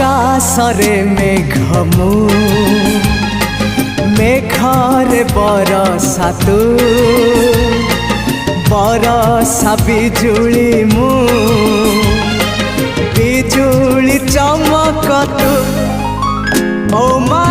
आकाशरे मेघ मु मेघरे बरसा तू बरसा बिजुली मु बिजुली चमक तू ओ मा